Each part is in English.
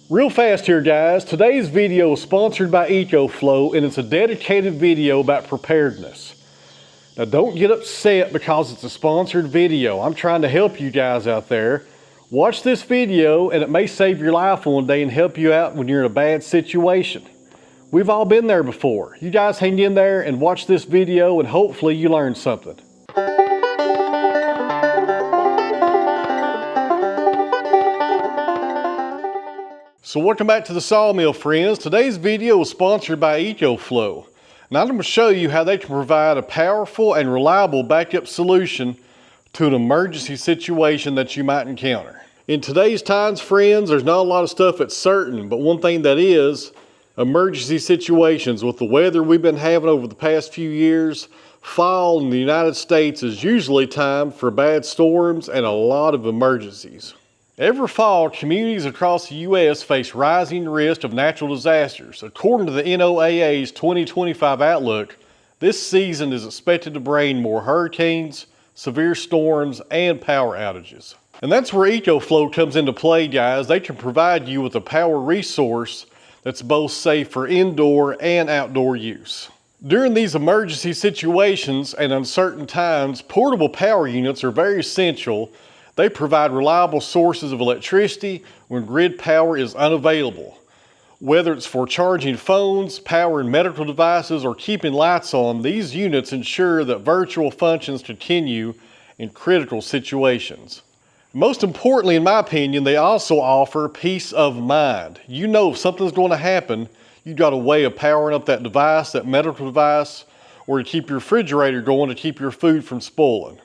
Real fast here guys, today's video is sponsored by EcoFlow and it's a dedicated video about preparedness. Now don't get upset because it's a sponsored video. I'm trying to help you guys out there. Watch this video and it may save your life one day and help you out when you're in a bad situation. We've all been there before. You guys hang in there and watch this video and hopefully you learn something. So welcome back to the Sawmill, friends. Today's video is sponsored by EcoFlow. Now I'm going to show you how they can provide a powerful and reliable backup solution to an emergency situation that you might encounter. In today's times, friends, there's not a lot of stuff that's certain, but one thing that is, emergency situations. With the weather we've been having over the past few years, fall in the United States is usually time for bad storms and a lot of emergencies. Every fall, communities across the U.S. face rising risk of natural disasters. According to the NOAA's 2025 outlook, this season is expected to bring more hurricanes, severe storms, and power outages. And that's where EcoFlow comes into play, guys. They can provide you with a power resource that's both safe for indoor and outdoor use. During these emergency situations and uncertain times, portable power units are very essential. They provide reliable sources of electricity when grid power is unavailable. Whether it's for charging phones, powering medical devices, or keeping lights on, these units ensure that virtual functions continue in critical situations. Most importantly, in my opinion, they also offer peace of mind. You know if something's going to happen, you've got a way of powering up that device, that medical device, or to keep your refrigerator going to keep your food from spoiling.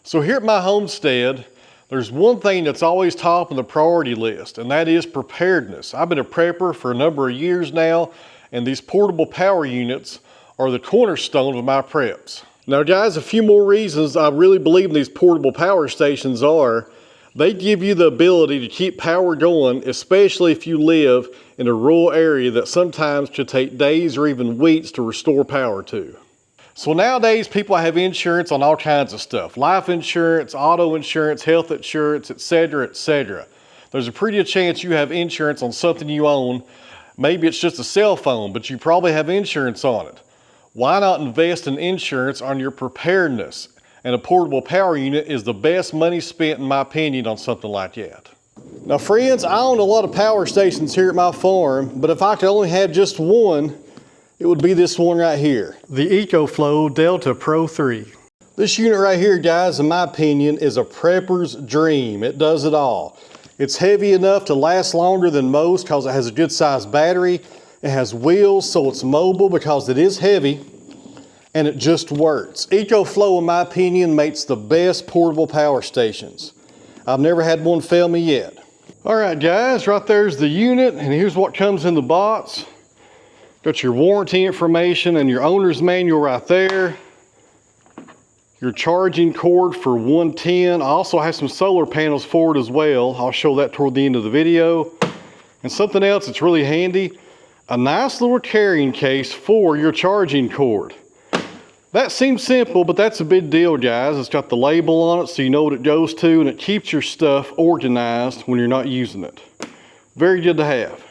So here at my homestead, there's one thing that's always top on the priority list, and that is preparedness. I've been a prepper for a number of years now, and these portable power units are the cornerstone of my preps. Now guys, a few more reasons I really believe these portable power stations are. They give you the ability to keep power going, especially if you live in a rural area that sometimes could take days or even weeks to restore power to. So nowadays, people have insurance on all kinds of stuff. Life insurance, auto insurance, health insurance, etc., etc. There's a pretty good chance you have insurance on something you own. Maybe it's just a cell phone, but you probably have insurance on it. Why not invest in insurance on your preparedness? And a portable power unit is the best money spent, in my opinion, on something like that. Now friends, I own a lot of power stations here at my farm, but if I could only have just one, it would be this one right here, the EcoFlow Delta Pro 3. This unit right here, guys, in my opinion, is a prepper's dream. It does it all. It's heavy enough to last longer than most because it has a good sized battery. It has wheels, so it's mobile because it is heavy, and it just works. EcoFlow, in my opinion, makes the best portable power stations. I've never had one fail me yet. All right, guys, right there's the unit, and here's what comes in the box. Got your warranty information and your owner's manual right there. Your charging cord for 110. I also have some solar panels for it as well. I'll show that toward the end of the video. And something else that's really handy, a nice little carrying case for your charging cord. That seems simple, but that's a big deal, guys. It's got the label on it so you know what it goes to, and it keeps your stuff organized when you're not using it. Very good to have.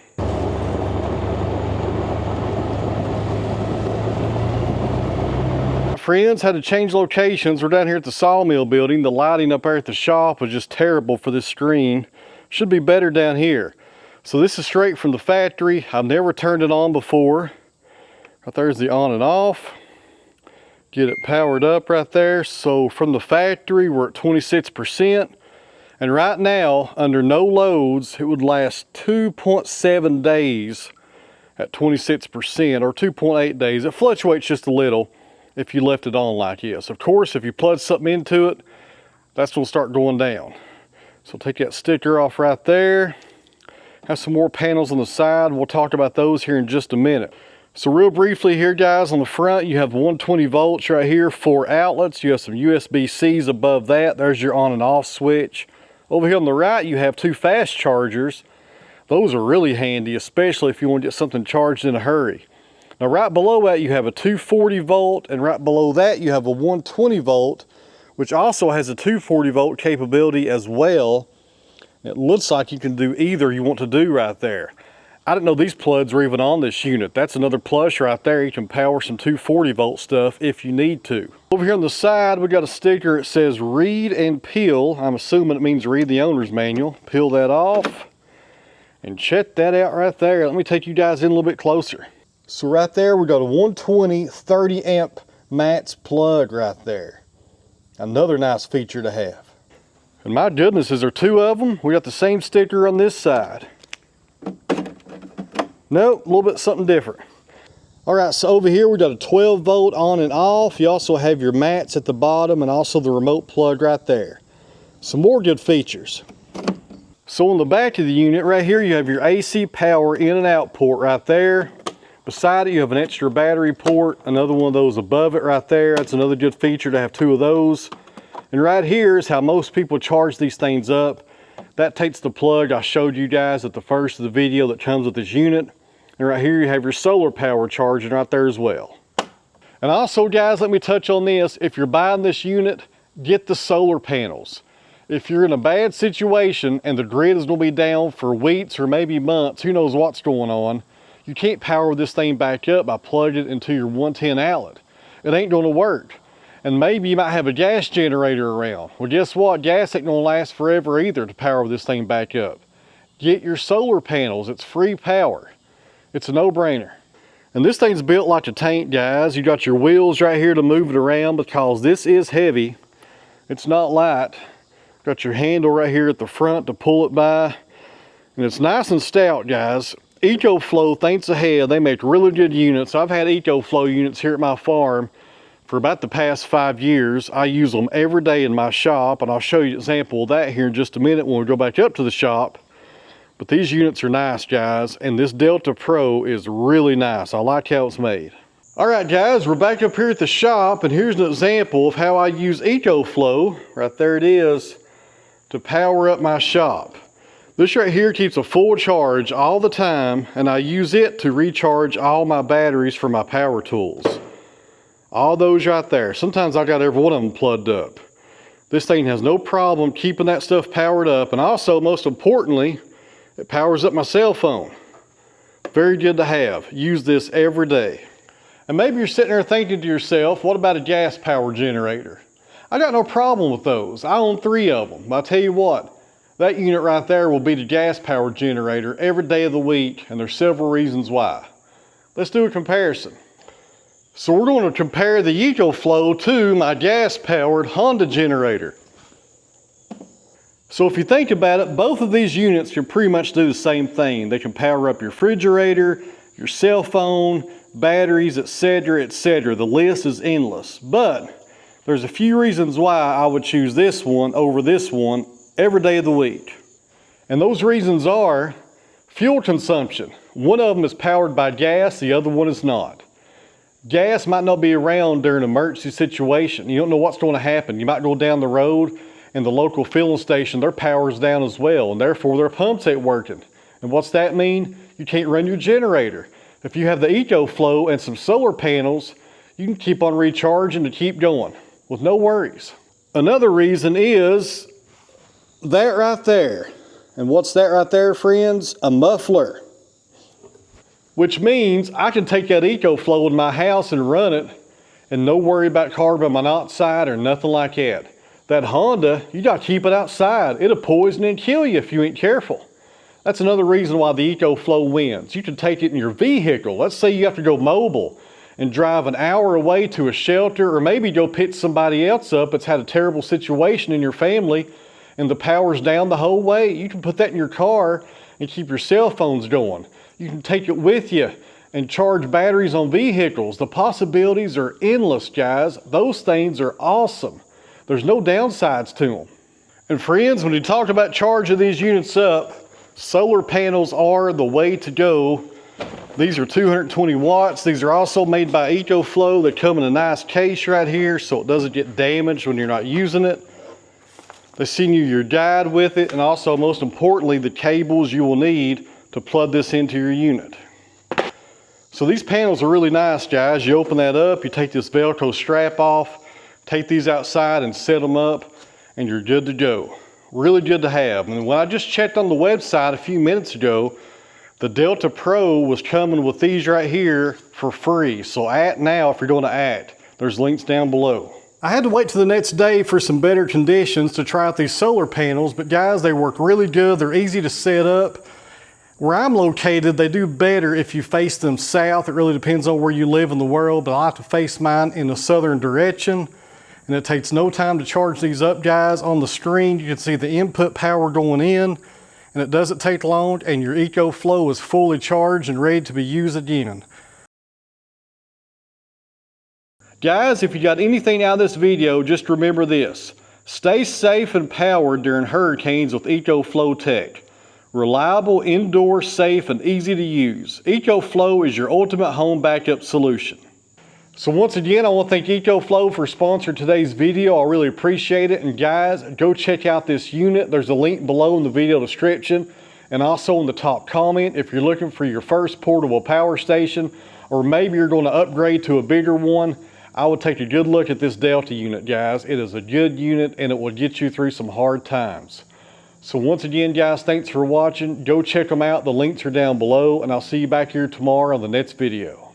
Friends, had to change locations. We're down here at the Sawmill building. The lighting up there at the shop was just terrible for this screen. Should be better down here. So this is straight from the factory. I've never turned it on before. Right there's the on and off. Get it powered up right there. So from the factory, we're at 26%. And right now, under no loads, it would last 2.7 days at 26%, or 2.8 days. It fluctuates just a little if you left it on like this. Of course, if you plug something into it, that's when it'll start going down. So take that sticker off right there. Have some more panels on the side. We'll talk about those here in just a minute. So real briefly here, guys, on the front, you have 120 volts right here, 4 outlets. You have some USB-Cs above that. There's your on and off switch. Over here on the right, you have 2 fast chargers. Those are really handy, especially if you want to get something charged in a hurry. Now right below that you have a 240 volt, and right below that you have a 120 volt, which also has a 240 volt capability as well. It looks like you can do either you want to do right there. I didn't know these plugs were even on this unit. That's another plus right there. You can power some 240 volt stuff if you need to. Over here on the side, we got a sticker that says read and peel. I'm assuming it means read the owner's manual. Peel that off and check that out right there. Let me take you guys in a little bit closer. So right there, we got a 120 30 amp mats plug right there. Another nice feature to have. And my goodness, is there two of them? We got the same sticker on this side. Nope, a little bit something different. All right, so over here we got a 12 volt on and off. You also have your mats at the bottom and also the remote plug right there. Some more good features. So on the back of the unit right here, you have your AC power in and out port right there. Beside it, you have an extra battery port, another one of those above it right there. That's another good feature to have two of those. And right here is how most people charge these things up. That takes the plug I showed you guys at the first of the video that comes with this unit. And right here you have your solar power charging right there as well. And also guys, let me touch on this. If you're buying this unit, get the solar panels. If you're in a bad situation and the grid is going to be down for weeks or maybe months, who knows what's going on, you can't power this thing back up by plugging it into your 110 outlet. It ain't going to work. And maybe you might have a gas generator around. Well, guess what? Gas ain't going to last forever either to power this thing back up. Get your solar panels. It's free power. It's a no-brainer. And this thing's built like a tank, guys. You got your wheels right here to move it around because this is heavy. It's not light. Got your handle right here at the front to pull it by. And it's nice and stout, guys. EcoFlow thinks ahead. They make really good units. I've had EcoFlow units here at my farm for about the past 5 years. I use them every day in my shop, and I'll show you an example of that here in just a minute when we go back up to the shop. But these units are nice, guys, and this Delta Pro is really nice. I like how it's made. All right, guys, we're back up here at the shop, and here's an example of how I use EcoFlow, right there it is, to power up my shop. This right here keeps a full charge all the time, and I use it to recharge all my batteries for my power tools. All those right there. Sometimes I got every one of them plugged up. This thing has no problem keeping that stuff powered up, and also, most importantly, it powers up my cell phone. Very good to have. Use this every day. And maybe you're sitting there thinking to yourself, what about a gas power generator? I got no problem with those. I own 3 of them. But I'll tell you what, that unit right there will be the gas power generator every day of the week, and there's several reasons why. Let's do a comparison. So we're going to compare the EcoFlow to my gas powered Honda generator. So if you think about it, both of these units can pretty much do the same thing. They can power up your refrigerator, your cell phone, batteries, etc., etc. The list is endless. But there's a few reasons why I would choose this one over this one every day of the week. And those reasons are fuel consumption. One of them is powered by gas, the other one is not. Gas might not be around during an emergency situation. You don't know what's going to happen. You might go down the road and the local filling station, their power's down as well, and therefore their pumps ain't working. And what's that mean? You can't run your generator. If you have the EcoFlow and some solar panels, you can keep on recharging to keep going with no worries. Another reason is that right there. And what's that right there, friends? A muffler. Which means I can take that EcoFlow in my house and run it and no worry about carbon monoxide or nothing like that. That Honda, you gotta keep it outside. It'll poison and kill you if you ain't careful. That's another reason why the EcoFlow wins. You can take it in your vehicle. Let's say you have to go mobile and drive an hour away to a shelter, or maybe go pick somebody else up that's had a terrible situation in your family and the power's down the whole way. You can put that in your car and keep your cell phones going. You can take it with you and charge batteries on vehicles. The possibilities are endless, guys. Those things are awesome. There's no downsides to them. And friends, when you talk about charging these units up, solar panels are the way to go. These are 220 watts. These are also made by EcoFlow. They come in a nice case right here so it doesn't get damaged when you're not using it. They send you your guide with it, and also, most importantly, the cables you will need to plug this into your unit. So these panels are really nice, guys. You open that up, you take this Velcro strap off, take these outside and set them up, and you're good to go. Really good to have. And when I just checked on the website a few minutes ago, the Delta Pro was coming with these right here for free. So act now if you're going to act. There's links down below. I had to wait till the next day for some better conditions to try out these solar panels, but guys, they work really good. They're easy to set up. Where I'm located, they do better if you face them south. It really depends on where you live in the world, but I like to face mine in the southern direction. And it takes no time to charge these up, guys. On the screen, you can see the input power going in, and it doesn't take long, and your EcoFlow is fully charged and ready to be used again. Guys, if you got anything out of this video, just remember this. Stay safe and powered during hurricanes with EcoFlow Tech. Reliable, indoor, safe, and easy to use. EcoFlow is your ultimate home backup solution. So once again, I want to thank EcoFlow for sponsoring today's video. I really appreciate it. And guys, go check out this unit. There's a link below in the video description and also in the top comment if you're looking for your first portable power station, or maybe you're going to upgrade to a bigger one. I would take a good look at this Delta unit, guys. It is a good unit and it will get you through some hard times. So once again, guys, thanks for watching. Go check them out. The links are down below, and I'll see you back here tomorrow on the next video.